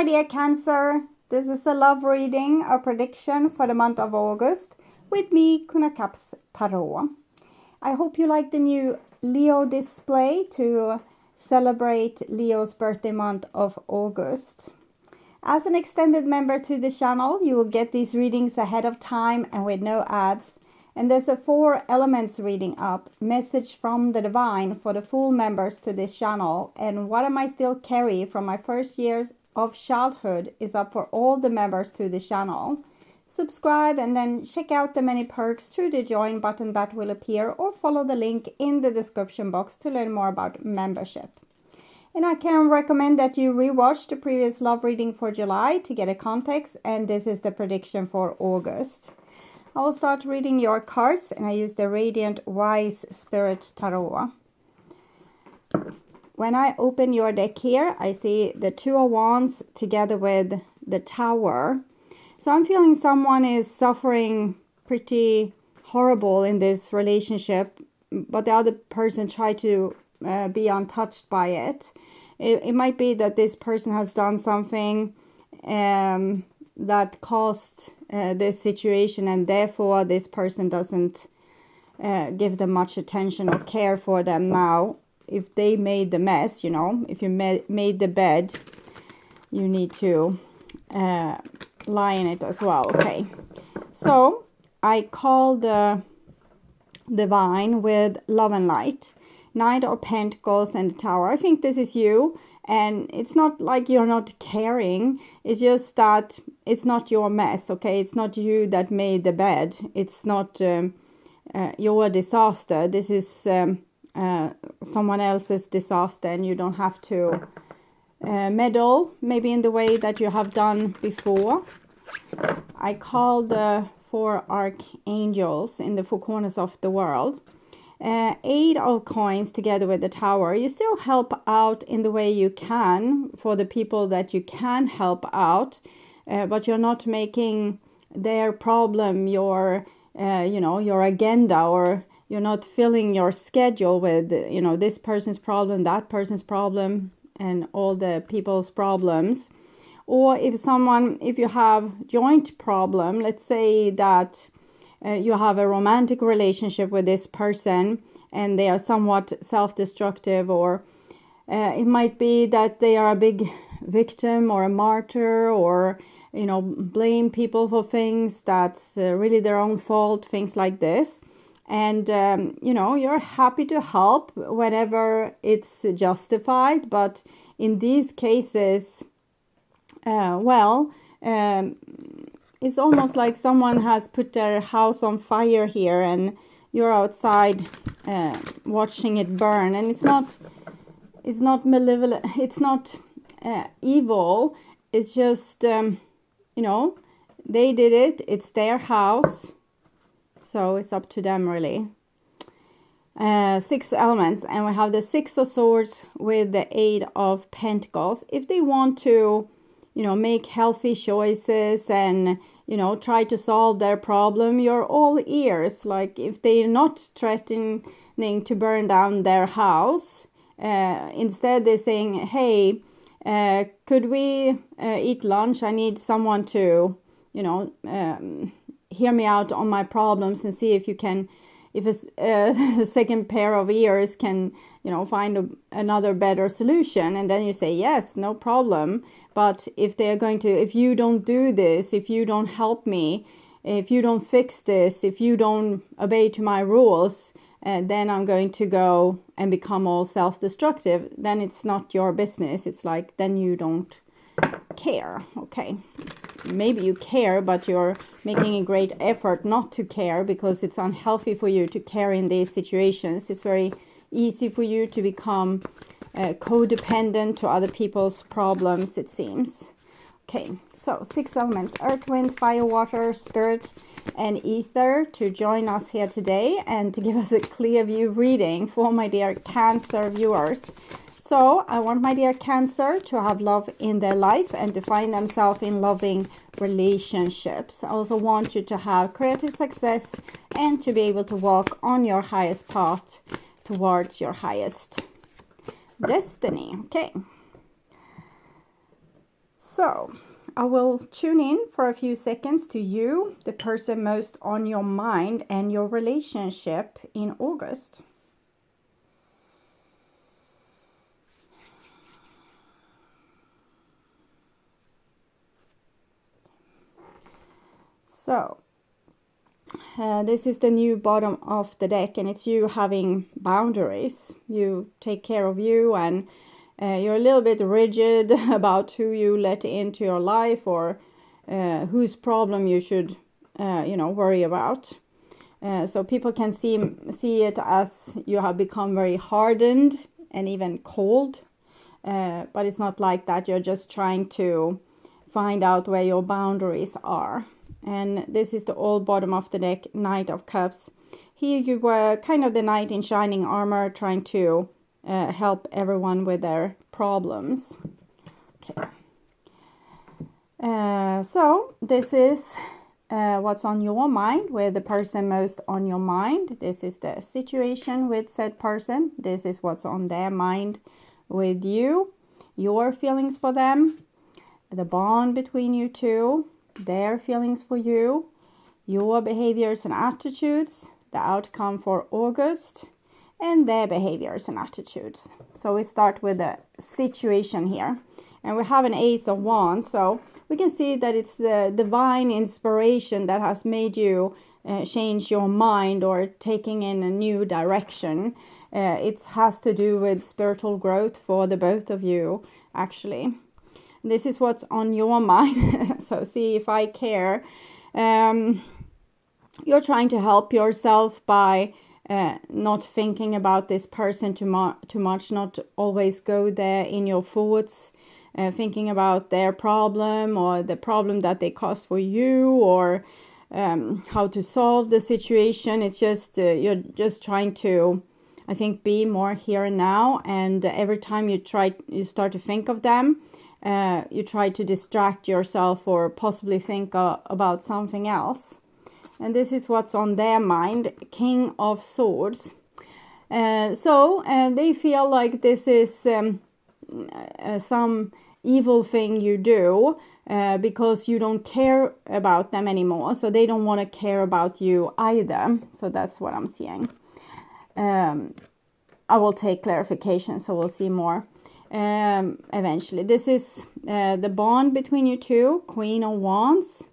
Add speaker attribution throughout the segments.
Speaker 1: my dear Cancer. This is a love reading, a prediction for the month of August with me, GYPSY Tarot. I hope you like the new Leo display to celebrate Leo's birthday month of August. As an extended member to the channel, you will get these readings ahead of time and with no ads. And there's a 4 elements reading up, message from the divine for the full members to this channel. And what am I still carry from my first years of childhood is up for all the members to the channel. Subscribe and then check out the many perks through the join button that will appear, or follow the link in the description box to learn more about membership. And I can recommend that you rewatch the previous love reading for July to get a context, and this is the prediction for August. I will start reading your cards, and I use the Radiant Wise Spirit Tarot. When I open your deck here, I see the Two of Wands together with the Tower. So I'm feeling someone is suffering pretty horrible in this relationship, but the other person tried to be untouched by it. It might be that this person has done something that caused this situation, and therefore this person doesn't give them much attention or care for them now. If they made the mess, you know, if you made the bed, you need to lie in it as well. Okay, so I call the divine with love and light, Knight of Pentacles and the Tower. I think this is you, and it's not like you're not caring, it's just that it's not your mess. Okay, it's not you that made the bed, it's not your disaster. This is someone else's disaster, and you don't have to meddle maybe in the way that you have done before. I call the 4 archangels in the 4 corners of the world. 8 of coins together with the Tower. You still help out in the way you can for the people that you can help out, but you're not making their problem your your agenda, or you're not filling your schedule with this person's problem, that person's problem, and all the people's problems. Or if you have joint problem, let's say that you have a romantic relationship with this person and they are somewhat self-destructive, or it might be that they are a big victim or a martyr, or blame people for things that's really their own fault, things like this. And you're happy to help whenever it's justified, but in these cases, it's almost like someone has put their house on fire here, and you're outside watching it burn. And it's not malevolent, it's not evil. It's just they did it. It's their house, so it's up to them really. 6 elements, and we have the 6 of Swords with the 8 of Pentacles. If they want to make healthy choices and try to solve their problem, you're all ears. Like if they're not threatening to burn down their house, instead they're saying, hey, could we eat lunch? I need someone to hear me out on my problems, and see if you can, if a second pair of ears can find another better solution. And then you say yes, no problem. But if if you don't do this, if you don't help me, if you don't fix this, if you don't obey to my rules, then I'm going to go and become all self-destructive. Then it's not your business. It's like, then you don't care. Okay, maybe you care, but you're making a great effort not to care, because it's unhealthy for you to care in these situations. It's very easy for you to become codependent to other people's problems, it seems. Okay, so 6 elements: earth, wind, fire, water, spirit, and ether, to join us here today and to give us a clear view reading for my dear Cancer viewers. So I want my dear Cancer to have love in their life and to find themselves in loving relationships. I also want you to have creative success and to be able to walk on your highest path towards your highest destiny. Okay. So I will tune in for a few seconds to you, the person most on your mind, and your relationship in August. So this is the new bottom of the deck, and it's you having boundaries. You take care of you, and you're a little bit rigid about who you let into your life, or whose problem you should, worry about. So people can see it as you have become very hardened and even cold. But it's not like that. You're just trying to find out where your boundaries are. And this is the old bottom of the deck, Knight of Cups. Here you were kind of the knight in shining armor, trying to help everyone with their problems. Okay. So this is what's on your mind, with the person most on your mind. This is the situation with said person. This is what's on their mind with you, your feelings for them, the bond between you two, their feelings for you, your behaviors and attitudes, the outcome for August, and their behaviors and attitudes. So we start with the situation here, and we have an Ace of Wands, so we can see that it's the divine inspiration that has made you change your mind or taking in a new direction. It has to do with spiritual growth for the both of you, actually. This is what's on your mind. So see if I care. You're trying to help yourself by not thinking about this person too much, not always go there in your thoughts, thinking about their problem or the problem that they caused for you, or how to solve the situation. It's just, you're just trying to, I think, be more here and now. And every time you start to think of them, you try to distract yourself or possibly think about something else. And this is what's on their mind, King of Swords. So they feel like this is some evil thing you do because you don't care about them anymore. So they don't want to care about you either. So that's what I'm seeing. I will take clarification, so we'll see more eventually. This is the bond between you two, Queen of Wands.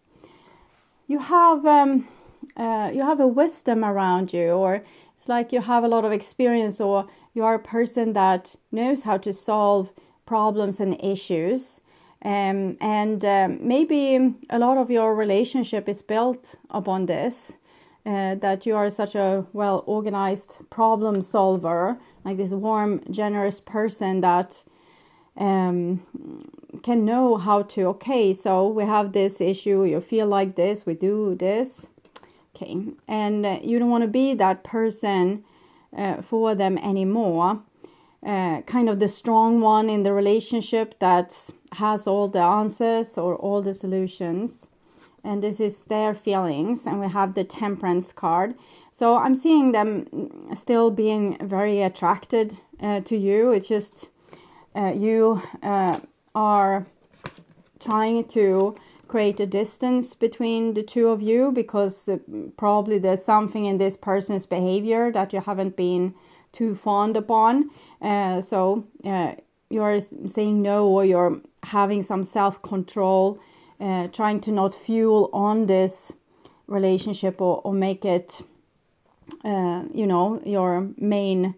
Speaker 1: You have a wisdom around you, or it's like you have a lot of experience, or you are a person that knows how to solve problems and issues. And maybe a lot of your relationship is built upon this, that you are such a well-organized problem solver, like this warm, generous person that can know how to, okay, so we have this issue, you feel like this, we do this. Okay, and you don't want to be that person for them anymore. Kind of the strong one in the relationship that has all the answers or all the solutions. And this is their feelings. And we have the Temperance card. So I'm seeing them still being very attracted to you. It's just you are trying to create a distance between the two of you, because probably there's something in this person's behavior that you haven't been too fond upon. So you're saying no, or you're having some self-control, trying to not fuel on this relationship or make it, your main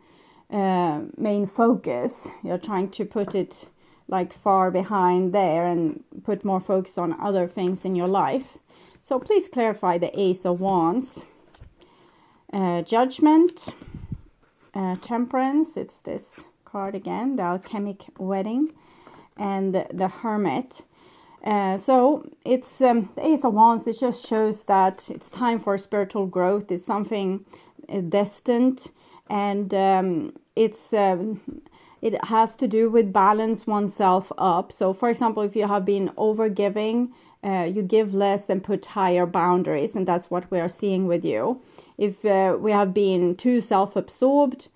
Speaker 1: focus. You're trying to put it like far behind there and put more focus on other things in your life. So please clarify the Ace of Wands. Judgment, Temperance, it's this card again, the Alchemic Wedding, and the Hermit. So it's the Ace of Wands. It just shows that it's time for spiritual growth. It's something destined, and it has to do with balance oneself up. So for example, if you have been overgiving, you give less and put higher boundaries, and that's what we are seeing with you. If we have been too self-absorbed,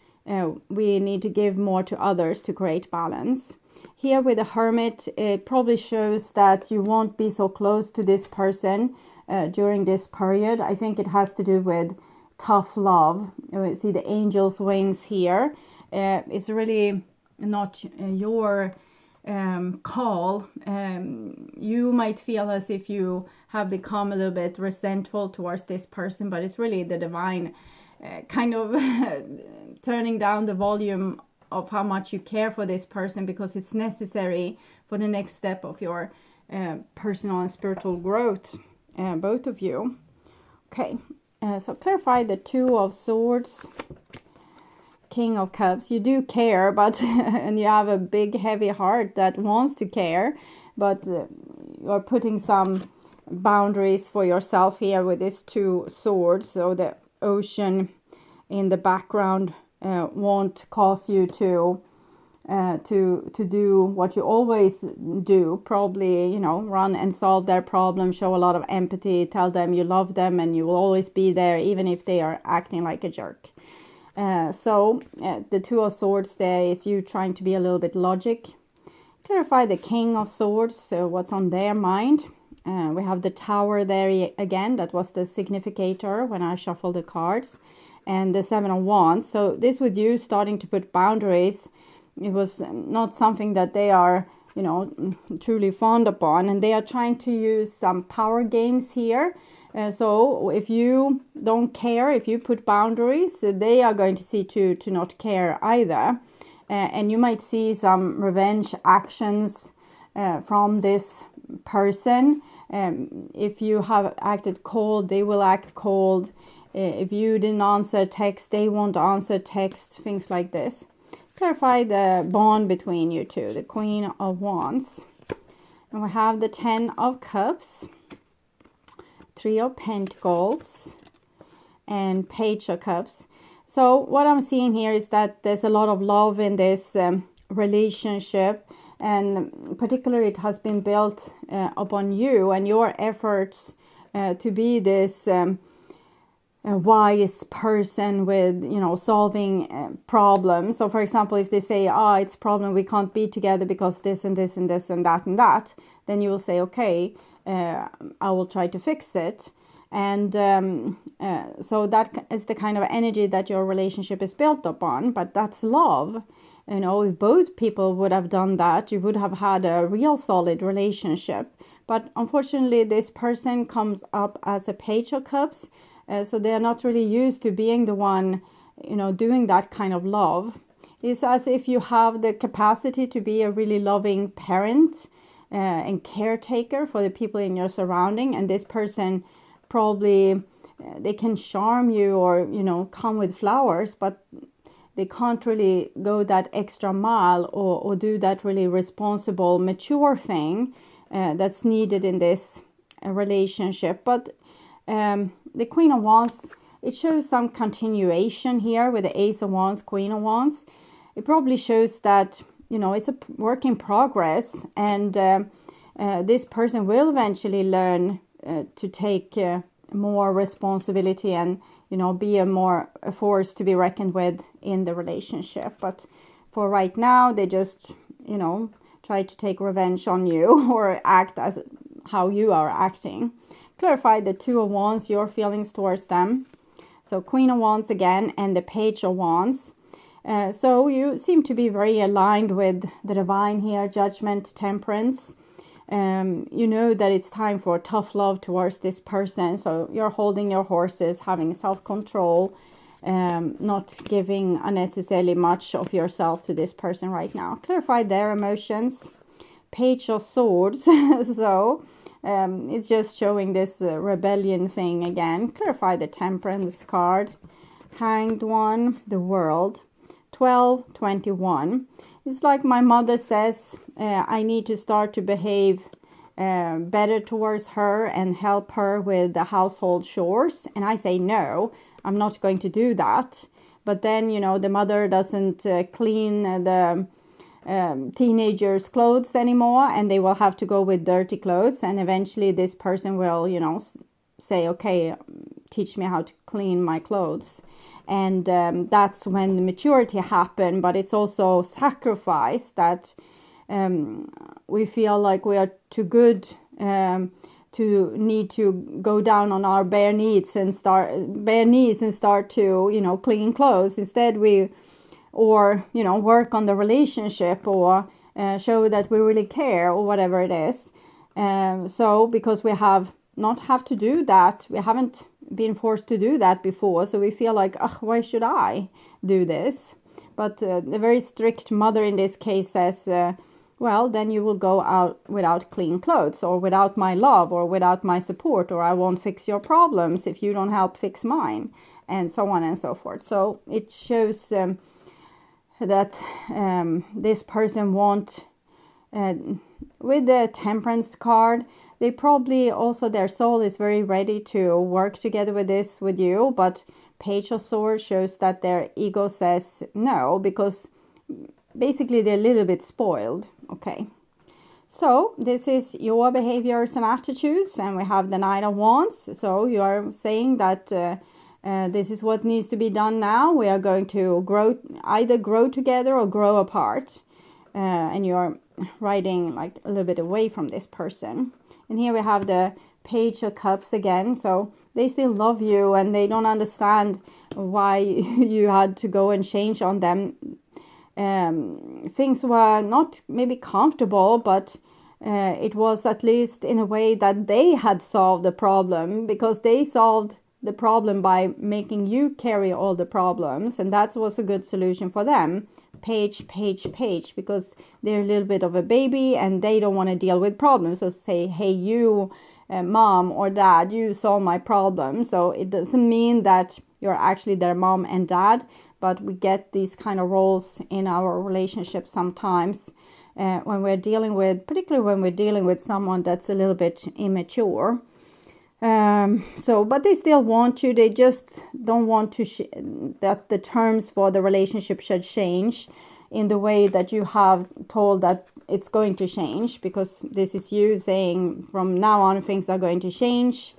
Speaker 1: we need to give more to others to create balance. Here with the Hermit, it probably shows that you won't be so close to this person during this period. I think it has to do with tough love. You see the angel's wings here. It's really not your call. You might feel as if you have become a little bit resentful towards this person, but it's really the divine kind of turning down the volume of how much you care for this person, because it's necessary for the next step of your personal and spiritual growth, both of you. Okay, so clarify the Two of Swords, King of Cups. You do care, but and you have a big heavy heart that wants to care, but you're putting some boundaries for yourself here with these Two Swords. So the ocean in the background won't cause you to do what you always do. Probably, you know, run and solve their problem, show a lot of empathy, tell them you love them and you will always be there even if they are acting like a jerk. So the Two of Swords there is you trying to be a little bit logic. Clarify the King of Swords, so what's on their mind. We have the Tower there again. That was the significator when I shuffled the cards. And the Seven of Wands. So this with you starting to put boundaries. It was not something that they are, you know, truly fond upon. And they are trying to use some power games here. So if you don't care, if you put boundaries, they are going to see to not care either. And you might see some revenge actions from this person. If you have acted cold, they will act cold. If you didn't answer text, they won't answer text, things like this. Clarify the bond between you two, the Queen of Wands. And we have the Ten of Cups, Three of Pentacles, and Page of Cups. So what I'm seeing here is that there's a lot of love in this relationship, and particularly it has been built upon you and your efforts to be this a wise person with, you know, solving problems. So for example, if they say, it's a problem, we can't be together because this and this and this and that and that, then you will say, okay, I will try to fix it. And so that is the kind of energy that your relationship is built upon. But that's love. You know, if both people would have done that, you would have had a real solid relationship. But unfortunately, this person comes up as a Page of Cups. So they are not really used to being the one, you know, doing that kind of love. It's as if you have the capacity to be a really loving parent and caretaker for the people in your surrounding. And this person probably, they can charm you or, you know, come with flowers, but they can't really go that extra mile or do that really responsible, mature thing that's needed in this relationship. But the Queen of Wands, it shows some continuation here with the Ace of Wands, Queen of Wands. It probably shows that, you know, it's a work in progress, and this person will eventually learn to take more responsibility and, you know, be a force to be reckoned with in the relationship. But for right now, they just, you know, try to take revenge on you or act as how you are acting. Clarify the Two of Wands, your feelings towards them. So Queen of Wands again, and the Page of Wands. So you seem to be very aligned with the divine here, Judgment, Temperance. You know that it's time for tough love towards this person. So you're holding your horses, having self-control, not giving unnecessarily much of yourself to this person right now. Clarify their emotions. Page of Swords. So it's just showing this rebellion thing again. Clarify the Temperance card. Hanged One, the World. 1221. It's like my mother says, I need to start to behave better towards her and help her with the household chores. And I say, no, I'm not going to do that. But then, you know, the mother doesn't clean the teenagers' clothes anymore, and they will have to go with dirty clothes. And eventually this person will, you know, say, okay, teach me how to clean my clothes. And that's when the maturity happen. But it's also sacrifice that we feel like we are too good to need to go down on our bare knees and start to, you know, clean clothes. Instead or, you know, work on the relationship, or show that we really care, or whatever it is. So because we have to do that, we haven't been forced to do that before, so we feel like, why should I do this? But the very strict mother in this case says, well, then you will go out without clean clothes, or without my love, or without my support, or I won't fix your problems if you don't help fix mine, and so on and so forth. So it shows that this person with the Temperance card, they probably also, their soul is very ready to work together with you, but Page of Swords shows that their ego says no, because basically they're a little bit spoiled. Okay, so this is your behaviors and attitudes, and we have the Knight of Wands. So you are saying that this is what needs to be done now. We are going to either grow together or grow apart, and you're riding like a little bit away from this person. And here we have the Page of Cups again. So they still love you, and they don't understand why you had to go and change on them. Things were not maybe comfortable, but it was at least in a way that they had solved the problem, because they solved the problem by making you carry all the problems, and that was a good solution for them. Page, because they're a little bit of a baby and they don't want to deal with problems. So say, hey, you mom or dad, you solve my problem. So it doesn't mean that you're actually their mom and dad, but we get these kind of roles in our relationship sometimes when we're dealing with, particularly when we're dealing with someone that's a little bit immature. But they still want you. They just don't want to that the terms for the relationship should change in the way that you have told that it's going to change, because this is you saying from now on things are going to change,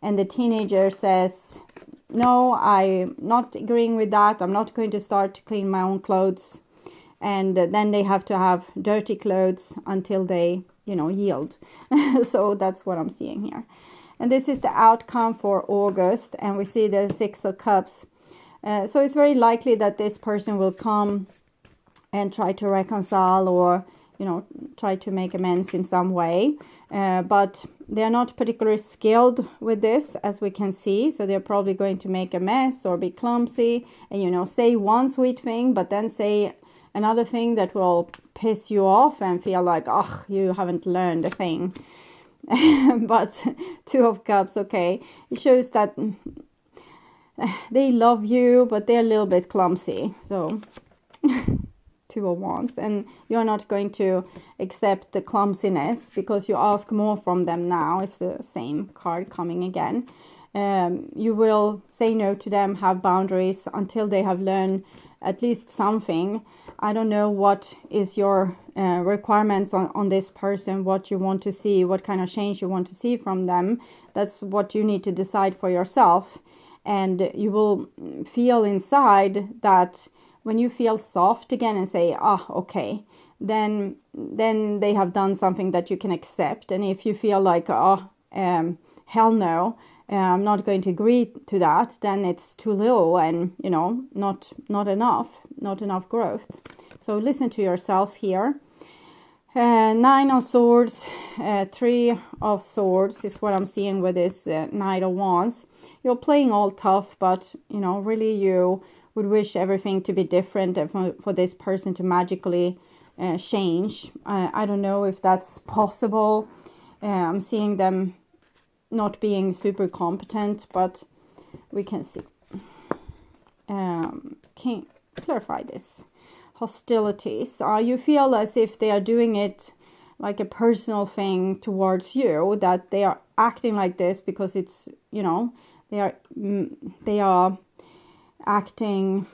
Speaker 1: and the teenager says, no, I'm not agreeing with that. I'm not going to start to clean my own clothes. And then they have to have dirty clothes until they, you know, yield. So that's what I'm seeing here. And this is the outcome for August, and we see the Six of Cups. So it's very likely that this person will come and try to reconcile, or, you know, try to make amends in some way. But they're not particularly skilled with this, as we can see. So they're probably going to make a mess or be clumsy and, you know, say one sweet thing, but then say another thing that will piss you off and feel like, oh, you haven't learned a thing. But Two of Cups, okay, it shows that they love you, but they're a little bit clumsy. So Two of Wands, and you're not going to accept the clumsiness because you ask more from them now. It's the same card coming again. You will say no to them, have boundaries until they have learned at least something. I don't know what is your requirements on this person, what you want to see, what kind of change you want to see from them. That's what you need to decide for yourself. And you will feel inside that when you feel soft again and say, okay, then they have done something that you can accept. And if you feel like, hell no, I'm not going to agree to that, then it's too little and, you know, not enough growth. So listen to yourself here. Nine of Swords, Three of Swords is what I'm seeing with this Knight of Wands. You're playing all tough, but, you know, really you would wish everything to be different and for this person to magically change. I don't know if that's possible. I'm seeing them not being super competent, but we can see. Can you clarify this? Hostilities. You feel as if they are doing it like a personal thing towards you, that they are acting like this because it's, you know, they are acting,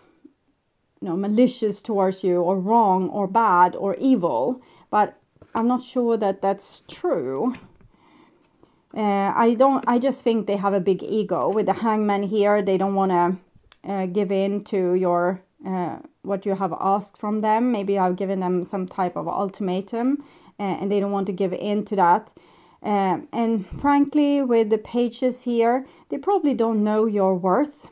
Speaker 1: you know, malicious towards you, or wrong or bad or evil, but I'm not sure that that's true. I just think they have a big ego with the Hangman here. They don't want to give in to your what you have asked from them. Maybe I've given them some type of ultimatum, and they don't want to give in to that. And frankly, with the pages here, they probably don't know your worth.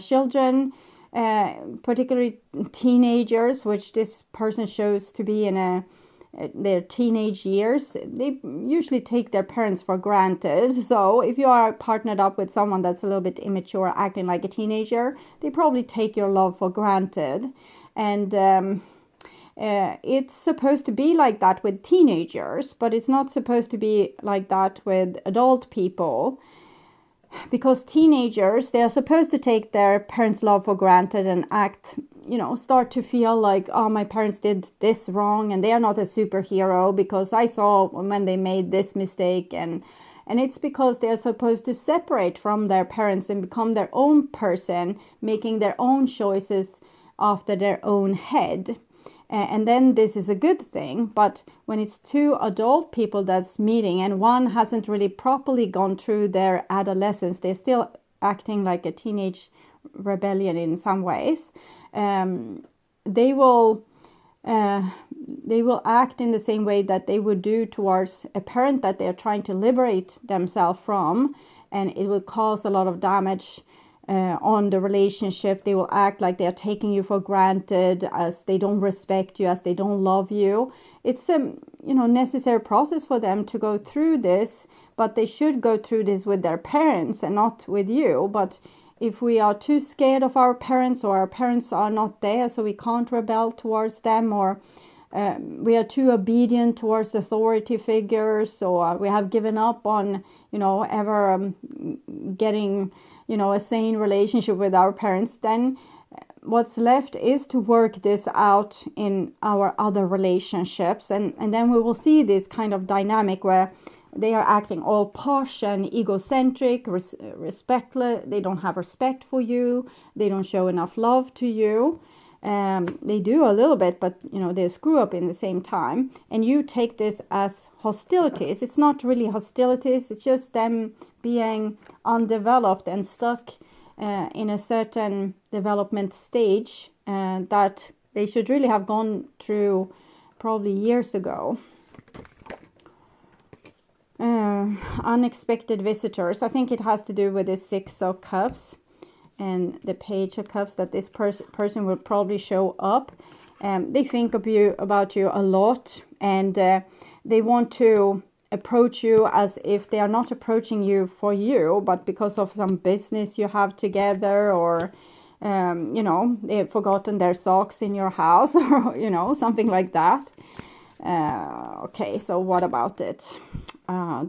Speaker 1: Children, particularly teenagers, which this person shows to be in their teenage years, they usually take their parents for granted. So if you are partnered up with someone that's a little bit immature, acting like a teenager, they probably take your love for granted. And it's supposed to be like that with teenagers, but it's not supposed to be like that with adult people. Because teenagers, they are supposed to take their parents' love for granted and act, start to feel like, oh, my parents did this wrong and they are not a superhero because I saw when they made this mistake. And it's because they are supposed to separate from their parents and become their own person, making their own choices after their own head. And then this is a good thing. But when it's two adult people that's meeting and one hasn't really properly gone through their adolescence, they're still acting like a teenage rebellion in some ways. They will act in the same way that they would do towards a parent that they're trying to liberate themselves from, and it will cause a lot of damage on the relationship. They will act like they are taking you for granted, as they don't respect you, as they don't love you. It's a necessary process for them to go through this, but they should go through this with their parents and not with you. But if we are too scared of our parents, or our parents are not there so we can't rebel towards them, or we are too obedient towards authority figures, or we have given up on ever getting a sane relationship with our parents, then what's left is to work this out in our other relationships. And then we will see this kind of dynamic where they are acting all posh and egocentric, respectless. They don't have respect for you. They don't show enough love to you. They do a little bit, but they screw up in the same time. And you take this as hostilities. It's not really hostilities. It's just them being undeveloped and stuck in a certain development stage that they should really have gone through probably years ago. Unexpected visitors. I think it has to do with the 6 of Cups and the Page of Cups, that this person will probably show up. They think about you a lot, and they want to approach you as if they are not approaching you for you, but because of some business you have together, or they've forgotten their socks in your house, or something like that. Okay, so what about it?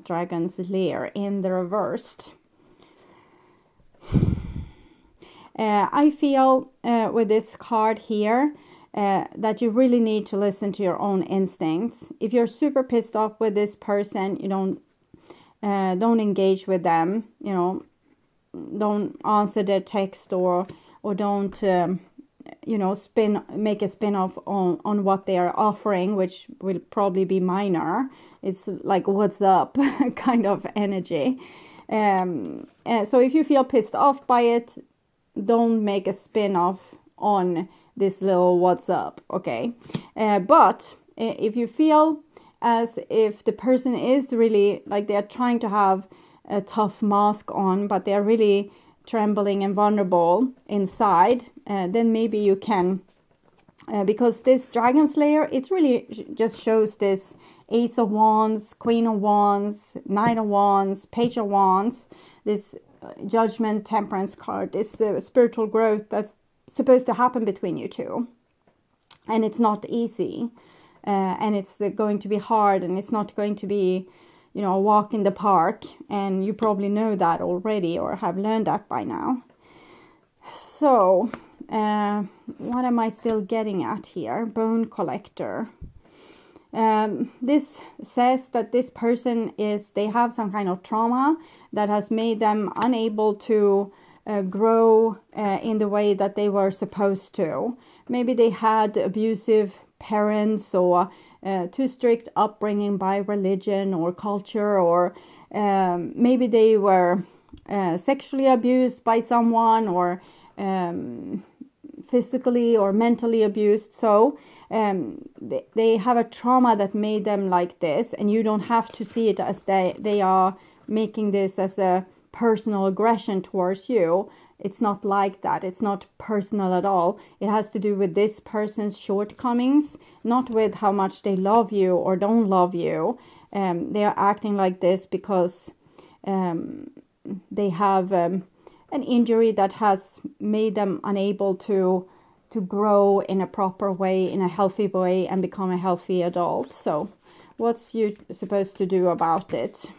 Speaker 1: Dragon's Lair in the reversed. I feel with this card here that you really need to listen to your own instincts. If you're super pissed off with this person, don't engage with them. Don't answer their text, or don't make a spin-off on what they are offering, which will probably be minor. It's like, what's up kind of energy. So if you feel pissed off by it, don't make a spin-off on this little what's up, okay? But if you feel as if the person is really, like, they're trying to have a tough mask on, but they're really trembling and vulnerable inside, then maybe you can, because this Dragon Slayer, it really just shows this Ace of Wands, Queen of Wands, Knight of Wands, Page of Wands, this Judgment, Temperance card. It's the spiritual growth that's supposed to happen between you two, and it's not easy, and it's going to be hard, and it's not going to be a walk in the park, and you probably know that already, or have learned that by now. So what am I still getting at here? Bone Collector. This says that this person they have some kind of trauma that has made them unable to grow in the way that they were supposed to. Maybe they had abusive parents, or too strict upbringing by religion or culture, or maybe they were sexually abused by someone, or physically or mentally abused. So they have a trauma that made them like this, and you don't have to see it as they are making this as a personal aggression towards you. It's not like that. It's not personal at all. It has to do with this person's shortcomings, not with how much they love you or don't love you. They are acting like this because they have an injury that has made them unable to grow in a proper way, in a healthy way, and become a healthy adult. So what's you supposed to do about it?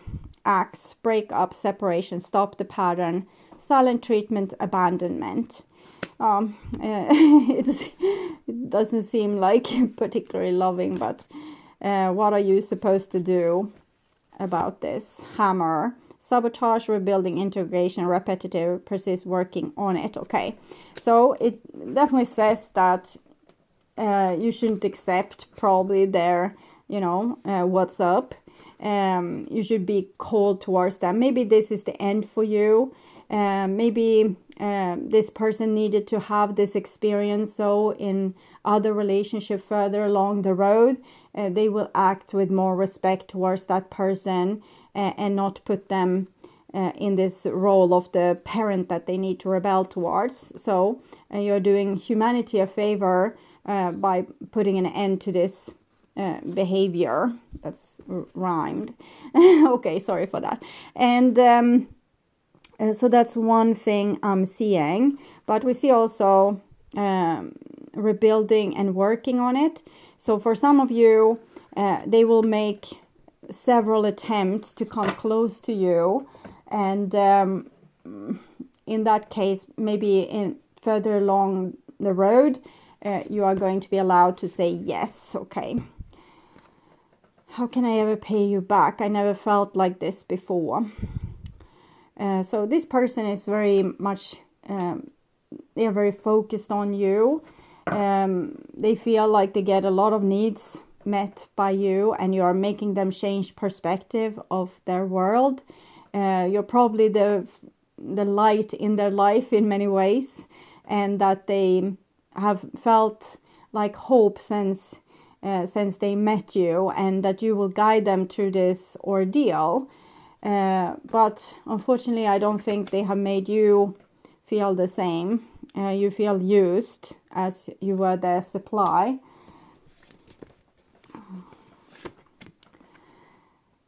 Speaker 1: Acts, break up, separation, stop the pattern, silent treatment, abandonment. It doesn't seem like particularly loving, but what are you supposed to do about this? Hammer, sabotage, rebuilding, integration, repetitive, persist, working on it. Okay, so it definitely says that you shouldn't accept probably their, what's up. You should be cold towards them. Maybe this is the end for you. Maybe this person needed to have this experience, so in other relationship further along the road, they will act with more respect towards that person and not put them in this role of the parent that they need to rebel towards. So you're doing humanity a favor by putting an end to this behavior. That's rhymed. Okay, sorry for that. And so that's one thing I'm seeing. But we see also rebuilding and working on it. So for some of you, they will make several attempts to come close to you. And in that case, maybe in further along the road, you are going to be allowed to say yes. Okay. How can I ever pay you back? I never felt like this before. So this person is very much, they are very focused on you. They feel like they get a lot of needs met by you, and you are making them change perspective of their world. You're probably the light in their life in many ways, and that they have felt like hope since they met you, and that you will guide them through this ordeal. But unfortunately, I don't think they have made you feel the same. You feel used as you were their supply.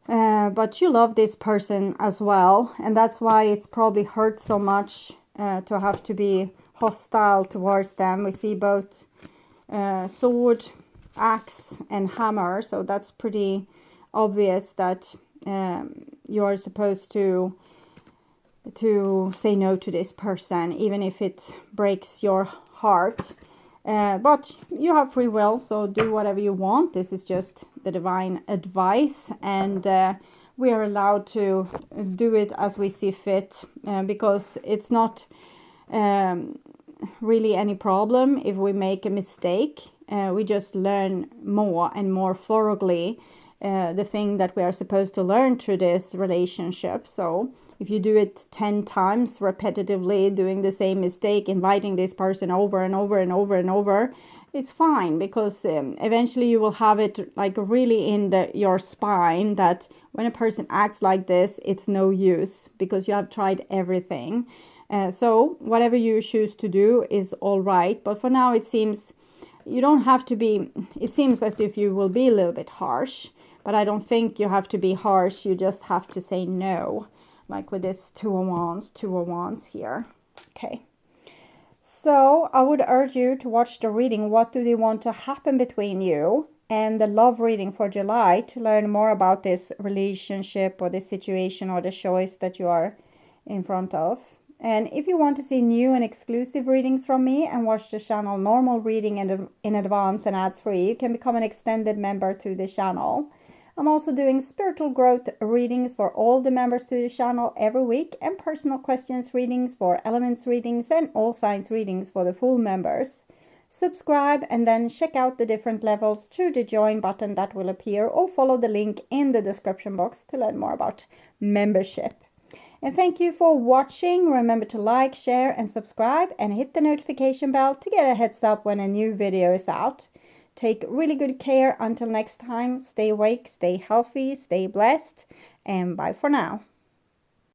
Speaker 1: But you love this person as well, and that's why it's probably hurt so much to have to be hostile towards them. We see both sword, axe, and hammer, so that's pretty obvious that you're supposed to say no to this person, even if it breaks your heart. But you have free will, so do whatever you want. This is just the divine advice, and we are allowed to do it as we see fit, because it's not really any problem if we make a mistake. We just learn more and more thoroughly the thing that we are supposed to learn through this relationship. So if you do it 10 times repetitively, doing the same mistake, inviting this person over and over and over and over, it's fine, because eventually you will have it like really in your spine that when a person acts like this, it's no use, because you have tried everything. So whatever you choose to do is all right. But for now, it seems you don't have to be, it seems as if you will be a little bit harsh. But I don't think you have to be harsh. You just have to say no. Like with this two of wands here. Okay. So I would urge you to watch the reading. What do they want to happen between you? And the love reading for July to learn more about this relationship or this situation or the choice that you are in front of. And if you want to see new and exclusive readings from me and watch the channel normal reading in advance and ads free, you can become an extended member to the channel. I'm also doing spiritual growth readings for all the members to the channel every week, and personal questions readings for elements readings and all signs readings for the full members. Subscribe and then check out the different levels through the join button that will appear, or follow the link in the description box to learn more about membership. And thank you for watching. Remember to like, share, and subscribe, and hit the notification bell to get a heads up when a new video is out. Take really good care until next time. Stay awake, stay healthy, stay blessed, and bye for now.